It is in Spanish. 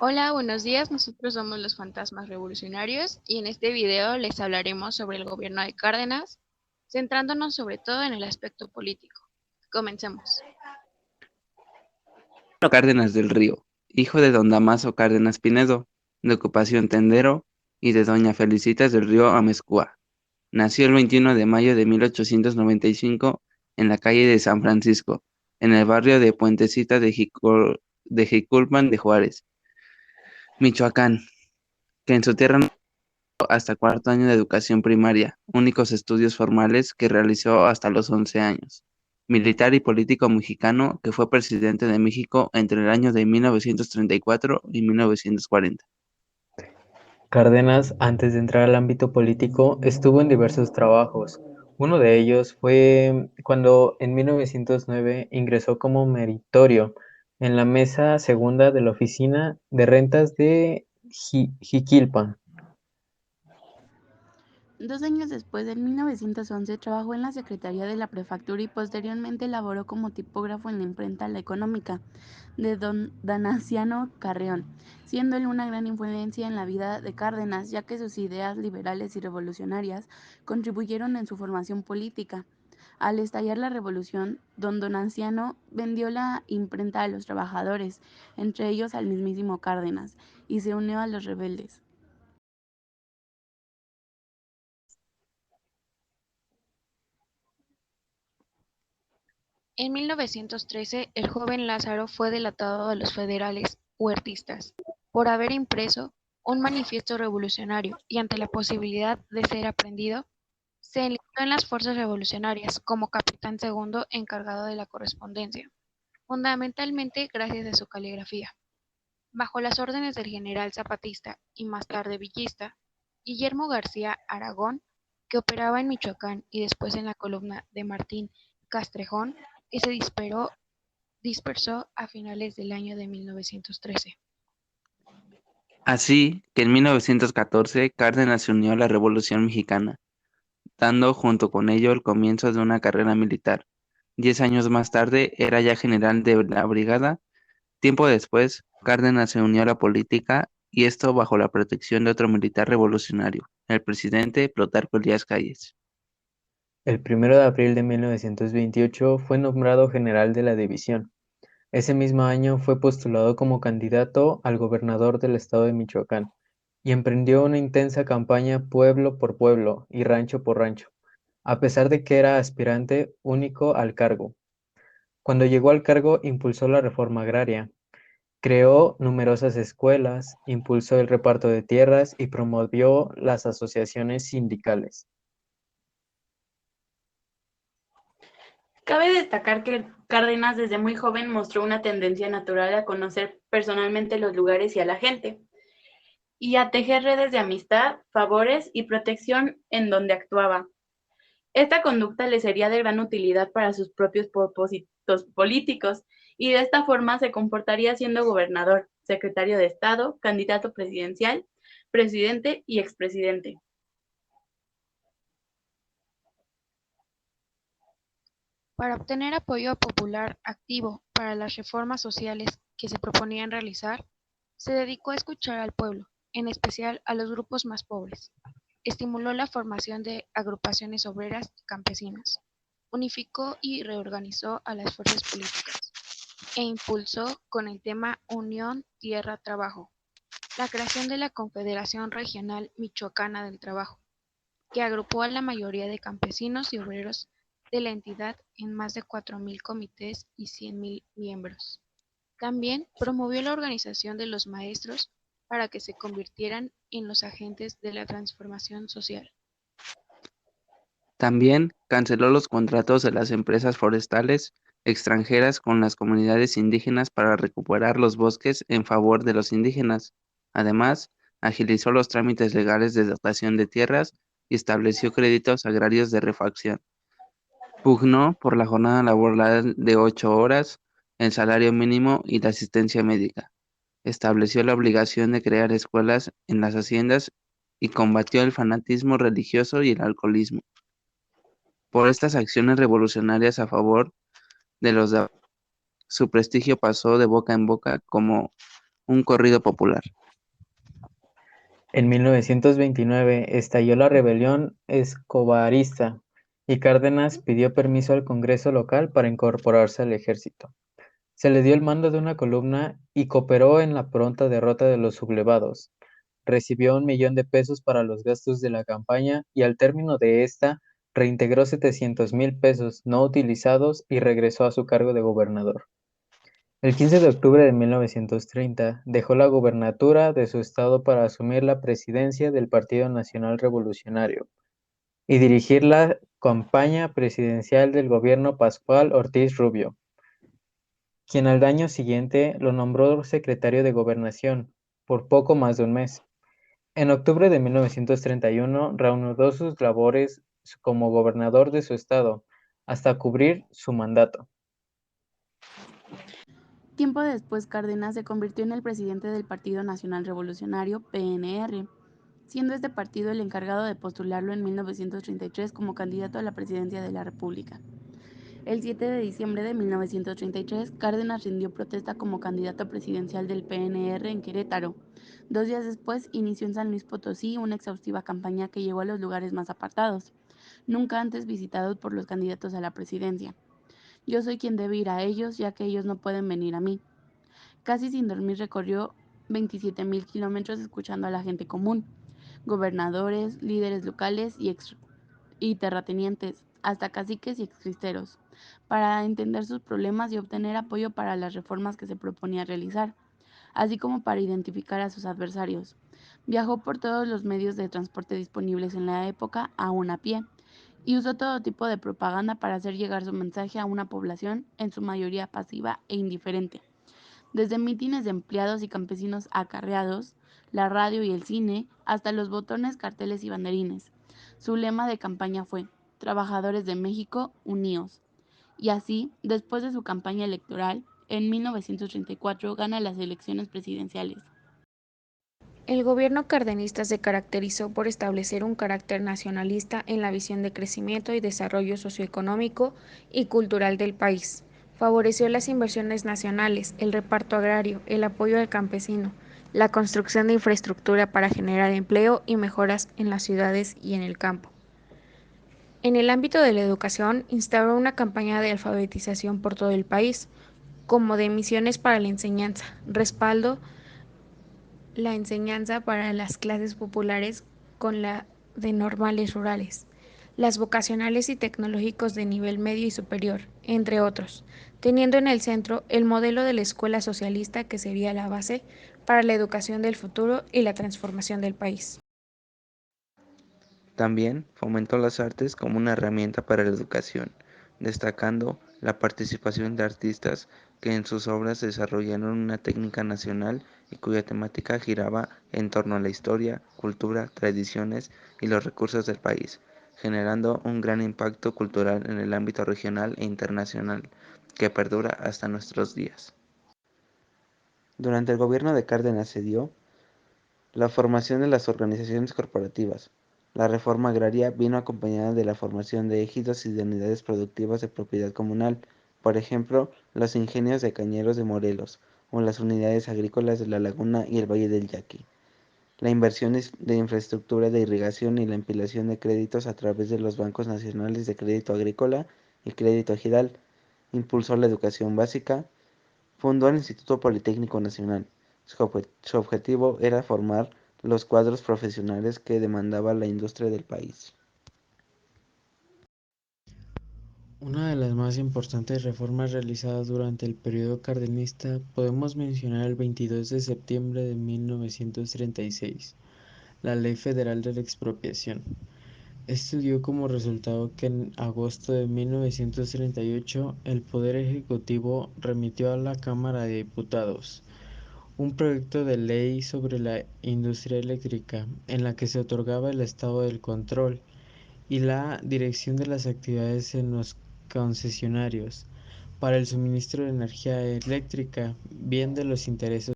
Hola, buenos días. Nosotros somos los Fantasmas Revolucionarios y en este video les hablaremos sobre el gobierno de Cárdenas, centrándonos sobre todo en el aspecto político. Comencemos. Cárdenas del Río, hijo de don Damaso Cárdenas Pinedo, de ocupación tendero, y de doña Felicitas del Río Amezcua. Nació el 21 de mayo de 1895 en la calle de San Francisco, en el barrio de Puentecita de Jiculpan de Juárez, Michoacán, que en su tierra no tuvo hasta cuarto año de educación primaria, únicos estudios formales que realizó hasta los 11 años. Militar y político mexicano que fue presidente de México entre el año de 1934 y 1940. Cárdenas, antes de entrar al ámbito político, estuvo en diversos trabajos. Uno de ellos fue cuando en 1909 ingresó como meritorio en la mesa segunda de la Oficina de Rentas de Jiquilpan. 2 años después, en 1911, trabajó en la Secretaría de la Prefectura y posteriormente laboró como tipógrafo en la imprenta La Económica de don Danaciano Carreón, siendo él una gran influencia en la vida de Cárdenas, ya que sus ideas liberales y revolucionarias contribuyeron en su formación política. Al estallar la revolución, don Donaciano vendió la imprenta a los trabajadores, entre ellos al mismísimo Cárdenas, y se unió a los rebeldes. En 1913, el joven Lázaro fue delatado a los federales huertistas por haber impreso un manifiesto revolucionario y ante la posibilidad de ser aprendido, se enlistó en las fuerzas revolucionarias como capitán segundo encargado de la correspondencia, fundamentalmente gracias a su caligrafía. Bajo las órdenes del general zapatista y más tarde villista, Guillermo García Aragón, que operaba en Michoacán y después en la columna de Martín Castrejón, que se dispersó a finales del año de 1913. Así que en 1914 Cárdenas se unió a la Revolución Mexicana, dando junto con ello el comienzo de una carrera militar. 10 años más tarde era ya general de la brigada. Tiempo después, Cárdenas se unió a la política y esto bajo la protección de otro militar revolucionario, el presidente Plutarco Elías Calles. El 1 de abril de 1928 fue nombrado general de la división. Ese mismo año fue postulado como candidato al gobernador del estado de Michoacán y emprendió una intensa campaña pueblo por pueblo y rancho por rancho, a pesar de que era aspirante único al cargo. Cuando llegó al cargo, impulsó la reforma agraria, creó numerosas escuelas, impulsó el reparto de tierras y promovió las asociaciones sindicales. Cabe destacar que Cárdenas desde muy joven mostró una tendencia natural a conocer personalmente los lugares y a la gente, y a tejer redes de amistad, favores y protección en donde actuaba. Esta conducta le sería de gran utilidad para sus propios propósitos políticos, y de esta forma se comportaría siendo gobernador, secretario de Estado, candidato presidencial, presidente y expresidente. Para obtener apoyo popular activo para las reformas sociales que se proponían realizar, se dedicó a escuchar al pueblo, en especial a los grupos más pobres. Estimuló la formación de agrupaciones obreras y campesinas, unificó y reorganizó a las fuerzas políticas e impulsó con el tema Unión Tierra-Trabajo la creación de la Confederación Regional Michoacana del Trabajo, que agrupó a la mayoría de campesinos y obreros de la entidad en más de 4.000 comités y 100.000 miembros. También promovió la organización de los maestros para que se convirtieran en los agentes de la transformación social. También canceló los contratos de las empresas forestales extranjeras con las comunidades indígenas para recuperar los bosques en favor de los indígenas. Además, agilizó los trámites legales de dotación de tierras y estableció créditos agrarios de refacción. Pugnó por la jornada laboral de 8 horas, el salario mínimo y la asistencia médica. Estableció la obligación de crear escuelas en las haciendas y combatió el fanatismo religioso y el alcoholismo. Por estas acciones revolucionarias a favor de los de su prestigio pasó de boca en boca como un corrido popular. En 1929 estalló la rebelión escobarista y Cárdenas pidió permiso al Congreso local para incorporarse al ejército. Se le dio el mando de una columna y cooperó en la pronta derrota de los sublevados. Recibió 1 millón de pesos para los gastos de la campaña y al término de esta reintegró 700,000 pesos no utilizados y regresó a su cargo de gobernador. El 15 de octubre de 1930 dejó la gubernatura de su estado para asumir la presidencia del Partido Nacional Revolucionario y dirigir la campaña presidencial del gobierno Pascual Ortiz Rubio, quien al año siguiente lo nombró secretario de Gobernación por poco más de un mes. En octubre de 1931 reanudó sus labores como gobernador de su estado hasta cubrir su mandato. Tiempo después, Cárdenas se convirtió en el presidente del Partido Nacional Revolucionario, PNR, siendo este partido el encargado de postularlo en 1933 como candidato a la presidencia de la República. El 7 de diciembre de 1933, Cárdenas rindió protesta como candidato presidencial del PNR en Querétaro. 2 días después, inició en San Luis Potosí una exhaustiva campaña que llegó a los lugares más apartados, nunca antes visitados por los candidatos a la presidencia. Yo soy quien debe ir a ellos, ya que ellos no pueden venir a mí. Casi sin dormir recorrió 27,000 kilómetros escuchando a la gente común, gobernadores, líderes locales y terratenientes, hasta caciques y excristeros, para entender sus problemas y obtener apoyo para las reformas que se proponía realizar, así como para identificar a sus adversarios. Viajó por todos los medios de transporte disponibles en la época, aún a pie, y usó todo tipo de propaganda para hacer llegar su mensaje a una población en su mayoría pasiva e indiferente. Desde mítines de empleados y campesinos acarreados, la radio y el cine, hasta los botones, carteles y banderines. Su lema de campaña fue: Trabajadores de México, uníos. Y así, después de su campaña electoral, en 1934 gana las elecciones presidenciales. El gobierno cardenista se caracterizó por establecer un carácter nacionalista en la visión de crecimiento y desarrollo socioeconómico y cultural del país. Favoreció las inversiones nacionales, el reparto agrario, el apoyo al campesino, la construcción de infraestructura para generar empleo y mejoras en las ciudades y en el campo. En el ámbito de la educación, instauró una campaña de alfabetización por todo el país, como de misiones para la enseñanza, respaldo la enseñanza para las clases populares con la de normales rurales, las vocacionales y tecnológicos de nivel medio y superior, entre otros, teniendo en el centro el modelo de la escuela socialista que sería la base para la educación del futuro y la transformación del país. También fomentó las artes como una herramienta para la educación, destacando la participación de artistas que en sus obras desarrollaron una técnica nacional y cuya temática giraba en torno a la historia, cultura, tradiciones y los recursos del país, generando un gran impacto cultural en el ámbito regional e internacional que perdura hasta nuestros días. Durante el gobierno de Cárdenas se dio la formación de las organizaciones corporativas. La reforma agraria vino acompañada de la formación de ejidos y de unidades productivas de propiedad comunal, por ejemplo, los ingenios de Cañeros de Morelos, o las unidades agrícolas de La Laguna y el Valle del Yaqui. La inversión de infraestructura de irrigación y la ampliación de créditos a través de los bancos nacionales de crédito agrícola y crédito ejidal impulsó la educación básica. Fundó el Instituto Politécnico Nacional. Su objetivo era formar los cuadros profesionales que demandaba la industria del país. Una de las más importantes reformas realizadas durante el periodo cardenista podemos mencionar el 22 de septiembre de 1936, la Ley Federal de la Expropiación. Esto dio como resultado que en agosto de 1938 el Poder Ejecutivo remitió a la Cámara de Diputados un proyecto de ley sobre la industria eléctrica en la que se otorgaba el estado del control y la dirección de las actividades en los concesionarios para el suministro de energía eléctrica, bien de los intereses